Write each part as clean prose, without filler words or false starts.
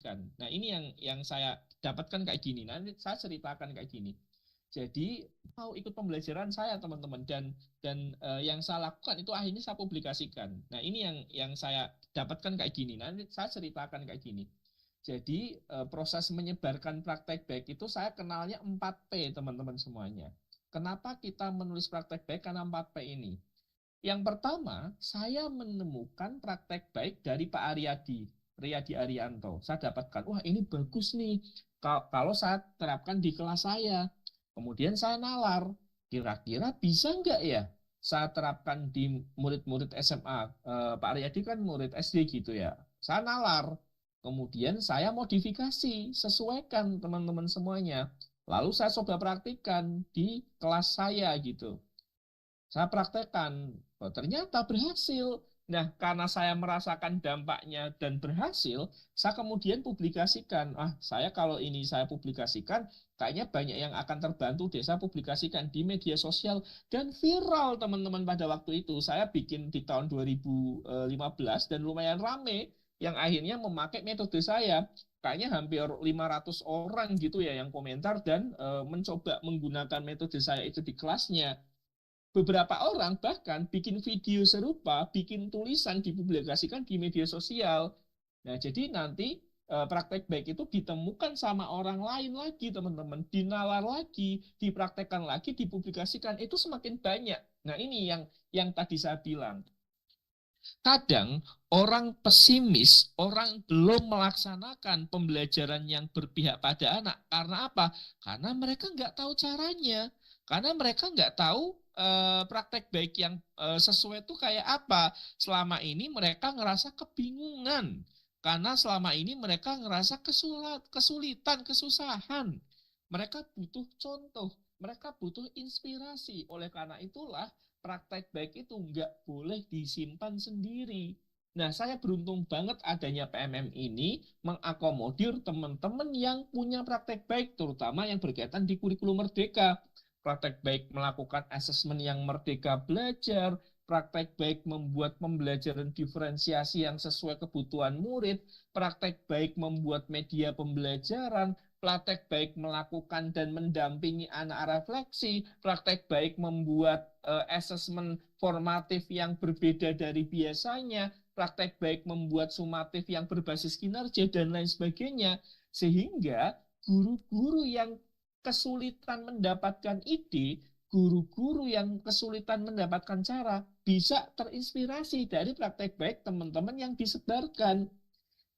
publikasikan. Nah, ini yang saya dapatkan kayak gini. Nanti saya ceritakan kayak gini. Jadi mau ikut pembelajaran saya teman-teman dan yang saya lakukan itu akhirnya saya publikasikan. Nah, ini yang saya dapatkan kayak gini. Nanti saya ceritakan kayak gini. Jadi proses menyebarkan praktek baik itu saya kenalnya 4P teman-teman semuanya. Kenapa kita menulis praktek baik? Karena 4P ini. Yang pertama, saya menemukan praktek baik dari Pak Riyadi Arianto. Saya dapatkan, wah ini bagus nih kalau saya terapkan di kelas saya. Kemudian saya nalar, kira-kira bisa nggak ya saya terapkan di murid-murid SMA. Pak Riyadi kan murid SD gitu ya. Saya nalar, kemudian saya modifikasi, sesuaikan teman-teman semuanya. Lalu saya coba praktikkan di kelas saya gitu. Saya praktekkan, oh, ternyata berhasil. Nah, karena saya merasakan dampaknya dan berhasil, saya kemudian publikasikan. Saya kalau ini saya publikasikan, kayaknya banyak yang akan terbantu deh. Saya publikasikan di media sosial dan viral teman-teman pada waktu itu. Saya bikin di tahun 2015 dan lumayan rame yang akhirnya memakai metode saya. Kayaknya hampir 500 orang gitu ya yang komentar dan mencoba menggunakan metode saya itu di kelasnya. Beberapa orang bahkan bikin video serupa, bikin tulisan dipublikasikan di media sosial. Nah, jadi nanti praktek baik itu ditemukan sama orang lain lagi, teman-teman. Dinalar lagi, dipraktekkan lagi, dipublikasikan. Itu semakin banyak. Nah, ini yang tadi saya bilang. Kadang orang pesimis, orang belum melaksanakan pembelajaran yang berpihak pada anak. Karena apa? Karena mereka nggak tahu caranya. Karena mereka nggak tahu praktek baik yang sesuai itu kayak apa. Selama ini mereka ngerasa kebingungan. Karena selama ini mereka ngerasa kesulitan, kesusahan. Mereka butuh contoh, mereka butuh inspirasi. Oleh karena itulah praktek baik itu nggak boleh disimpan sendiri. Nah, saya beruntung banget adanya PMM ini mengakomodir teman-teman yang punya praktek baik, terutama yang berkaitan di kurikulum Merdeka. Praktek baik melakukan asesmen yang merdeka belajar, praktek baik membuat pembelajaran diferensiasi yang sesuai kebutuhan murid, praktek baik membuat media pembelajaran, praktek baik melakukan dan mendampingi anak refleksi, praktek baik membuat asesmen formatif yang berbeda dari biasanya, praktek baik membuat sumatif yang berbasis kinerja, dan lain sebagainya. Sehingga guru-guru yang kesulitan mendapatkan ide, guru-guru yang kesulitan mendapatkan cara, bisa terinspirasi dari praktek baik teman-teman yang disebarkan.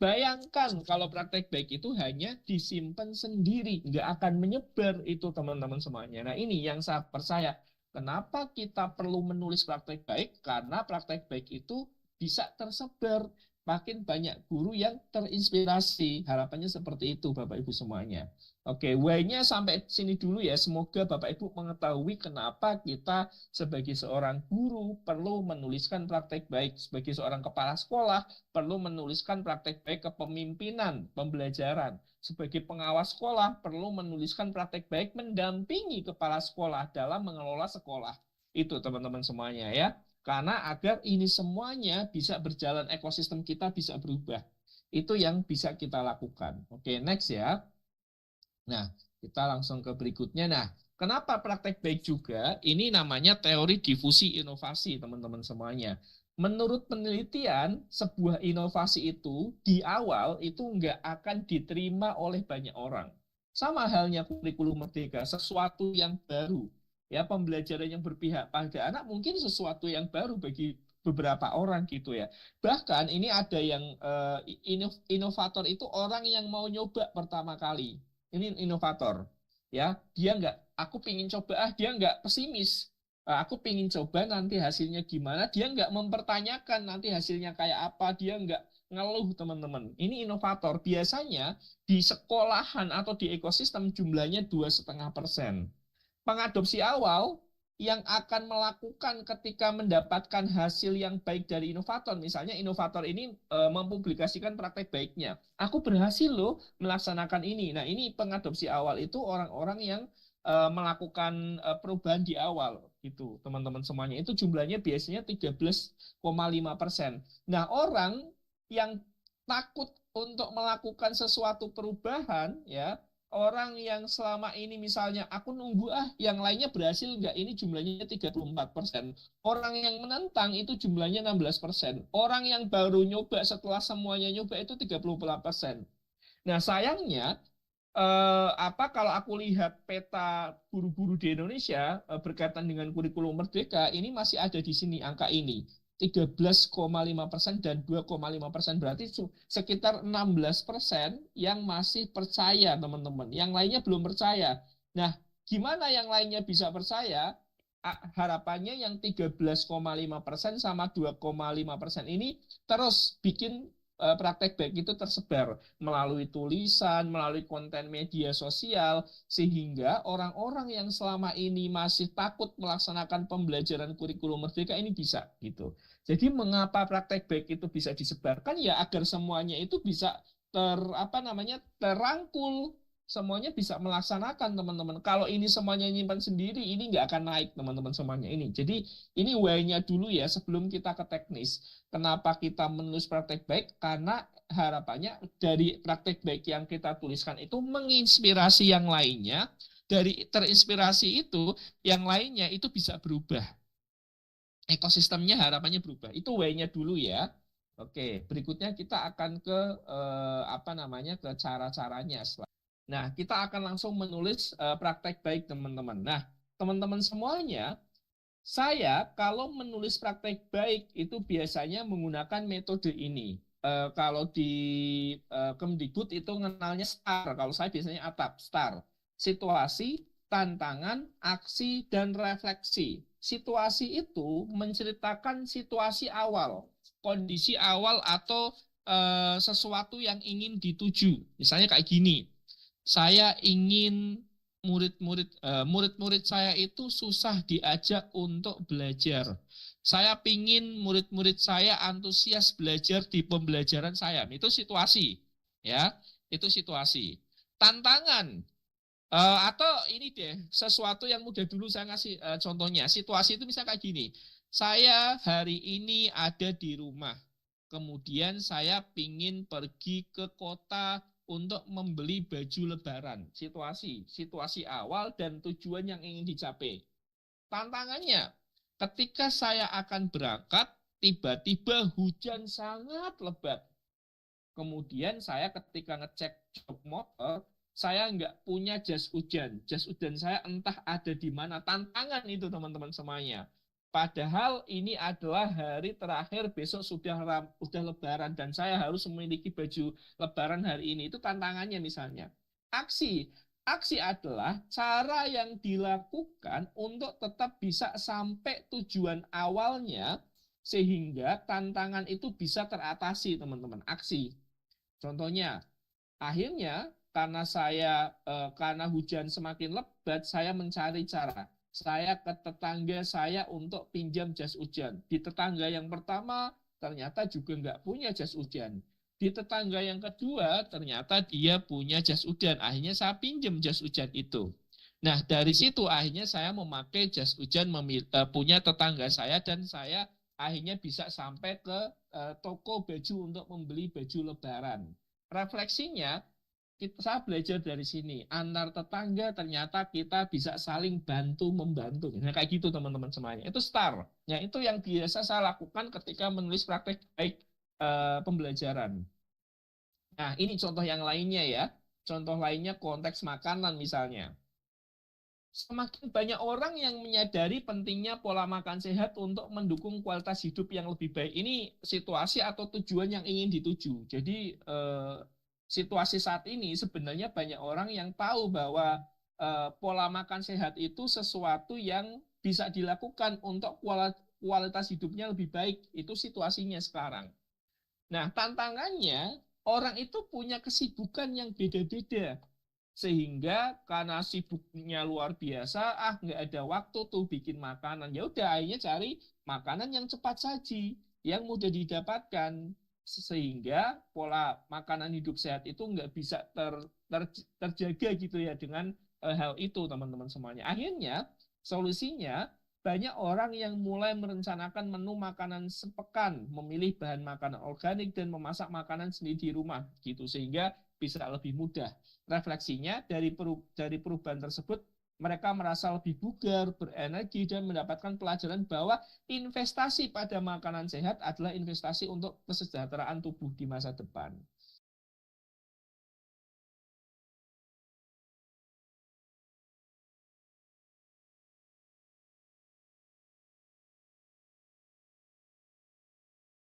Bayangkan kalau praktek baik itu hanya disimpan sendiri, nggak akan menyebar itu teman-teman semuanya. Nah, ini yang saya percaya. Kenapa kita perlu menulis praktek baik? Karena praktek baik itu bisa tersebar. Makin banyak guru yang terinspirasi. Harapannya seperti itu Bapak Ibu semuanya. Oke, why-nya sampai sini dulu ya. Semoga Bapak Ibu mengetahui kenapa kita sebagai seorang guru perlu menuliskan praktek baik. Sebagai seorang kepala sekolah perlu menuliskan praktek baik kepemimpinan, pembelajaran. Sebagai pengawas sekolah, perlu menuliskan praktek baik mendampingi kepala sekolah dalam mengelola sekolah. Itu teman-teman semuanya ya. Karena agar ini semuanya bisa berjalan, ekosistem kita bisa berubah. Itu yang bisa kita lakukan. Oke, next ya. Nah, kita langsung ke berikutnya. Nah, kenapa praktek baik juga? Ini namanya teori difusi inovasi, teman-teman semuanya. Menurut penelitian, sebuah inovasi itu di awal itu nggak akan diterima oleh banyak orang. Sama halnya kurikulum Merdeka, sesuatu yang baru. Ya, pembelajaran yang berpihak pada anak mungkin sesuatu yang baru bagi beberapa orang gitu ya. Bahkan ini ada yang inovator itu orang yang mau nyoba pertama kali. Ini inovator. Ya, dia nggak, aku pingin coba, dia nggak pesimis. Aku pingin coba nanti hasilnya gimana, dia nggak mempertanyakan nanti hasilnya kayak apa, dia nggak ngeluh teman-teman. Ini inovator. Biasanya di sekolahan atau di ekosistem jumlahnya 2,5%. Pengadopsi awal yang akan melakukan ketika mendapatkan hasil yang baik dari inovator. Misalnya inovator ini mempublikasikan praktek baiknya. Aku berhasil loh melaksanakan ini. Nah, ini pengadopsi awal itu orang-orang yang melakukan perubahan di awal gitu, teman-teman semuanya. Itu jumlahnya biasanya 13,5%. Nah, orang yang takut untuk melakukan sesuatu perubahan, ya, orang yang selama ini misalnya aku nunggu yang lainnya berhasil nggak, ini jumlahnya 34%. Orang yang menentang itu jumlahnya 16%. Orang yang baru nyoba setelah semuanya nyoba itu 34%. Nah, sayangnya kalau aku lihat peta guru-guru di Indonesia berkaitan dengan kurikulum Merdeka, ini masih ada di sini angka ini. 13,5% dan 2,5%, berarti sekitar 16% yang masih percaya, teman-teman. Yang lainnya belum percaya. Nah, gimana yang lainnya bisa percaya? Harapannya yang 13,5% sama 2,5% ini terus bikin praktek baik itu tersebar melalui tulisan, melalui konten media sosial, sehingga orang-orang yang selama ini masih takut melaksanakan pembelajaran kurikulum Merdeka ini bisa gitu. Jadi mengapa praktek baik itu bisa disebarkan, ya agar semuanya itu bisa terangkul, semuanya bisa melaksanakan, teman-teman. Kalau ini semuanya nyimpan sendiri, ini nggak akan naik, teman-teman, semuanya ini. Jadi ini why-nya dulu ya, sebelum kita ke teknis. Kenapa kita menulis praktek baik? Karena harapannya dari praktek baik yang kita tuliskan itu menginspirasi yang lainnya. Dari terinspirasi itu, yang lainnya itu bisa berubah. Ekosistemnya harapannya berubah. Itu way-nya dulu ya. Oke, berikutnya kita akan ke ke cara-caranya. Nah, kita akan langsung menulis praktek baik, teman-teman. Nah, teman-teman semuanya, saya kalau menulis praktek baik itu biasanya menggunakan metode ini. Kalau di Kemdikbud itu mengenalnya STAR. Kalau saya biasanya ATAP, STAR. Situasi, tantangan, aksi, dan refleksi. Situasi itu menceritakan situasi awal, kondisi awal atau sesuatu yang ingin dituju. Misalnya kayak gini, saya ingin murid-murid saya itu susah diajak untuk belajar. Saya pingin murid-murid saya antusias belajar di pembelajaran saya. Itu situasi, ya, itu situasi. Tantangan atau ini deh, sesuatu yang mudah dulu saya ngasih contohnya. Situasi itu misalnya kayak gini. Saya hari ini ada di rumah. Kemudian saya pingin pergi ke kota untuk membeli baju lebaran. Situasi awal dan tujuan yang ingin dicapai. Tantangannya, ketika saya akan berangkat, tiba-tiba hujan sangat lebat. Kemudian saya ketika ngecek jok motor, saya nggak punya jas hujan. Jas hujan saya entah ada di mana. Tantangan itu, teman-teman semuanya. Padahal ini adalah hari terakhir, besok sudah lebaran dan saya harus memiliki baju lebaran hari ini. Itu tantangannya misalnya. Aksi. Aksi adalah cara yang dilakukan untuk tetap bisa sampai tujuan awalnya sehingga tantangan itu bisa teratasi, teman-teman. Aksi. Contohnya, akhirnya karena hujan semakin lebat, saya mencari cara. Saya ke tetangga saya untuk pinjam jas hujan. Di tetangga yang pertama ternyata juga nggak punya jas hujan. Di tetangga yang kedua ternyata dia punya jas hujan. Akhirnya saya pinjam jas hujan itu. Nah, dari situ akhirnya saya memakai jas hujan punya tetangga saya dan saya akhirnya bisa sampai ke toko baju untuk membeli baju lebaran. Refleksinya, saya belajar dari sini. Antar tetangga ternyata kita bisa saling bantu-membantu. Nah, kayak gitu, teman-teman semuanya. Itu STAR. Nah, itu yang biasa saya lakukan ketika menulis praktek baik pembelajaran. Nah, ini contoh yang lainnya ya. Contoh lainnya konteks makanan misalnya. Semakin banyak orang yang menyadari pentingnya pola makan sehat untuk mendukung kualitas hidup yang lebih baik. Ini situasi atau tujuan yang ingin dituju. Jadi situasi saat ini sebenarnya banyak orang yang tahu bahwa pola makan sehat itu sesuatu yang bisa dilakukan untuk kualitas hidupnya lebih baik. Itu situasinya sekarang. Nah, tantangannya orang itu punya kesibukan yang beda-beda. Sehingga karena sibuknya luar biasa, nggak ada waktu tuh bikin makanan. Ya udah, akhirnya cari makanan yang cepat saji, yang mudah didapatkan. Sehingga pola makanan hidup sehat itu nggak bisa terjaga gitu ya dengan hal itu, teman-teman semuanya. Akhirnya solusinya banyak orang yang mulai merencanakan menu makanan sepekan, memilih bahan makanan organik dan memasak makanan sendiri di rumah gitu sehingga bisa lebih mudah. Refleksinya dari perubahan tersebut mereka merasa lebih bugar, berenergi dan mendapatkan pelajaran bahwa investasi pada makanan sehat adalah investasi untuk kesejahteraan tubuh di masa depan.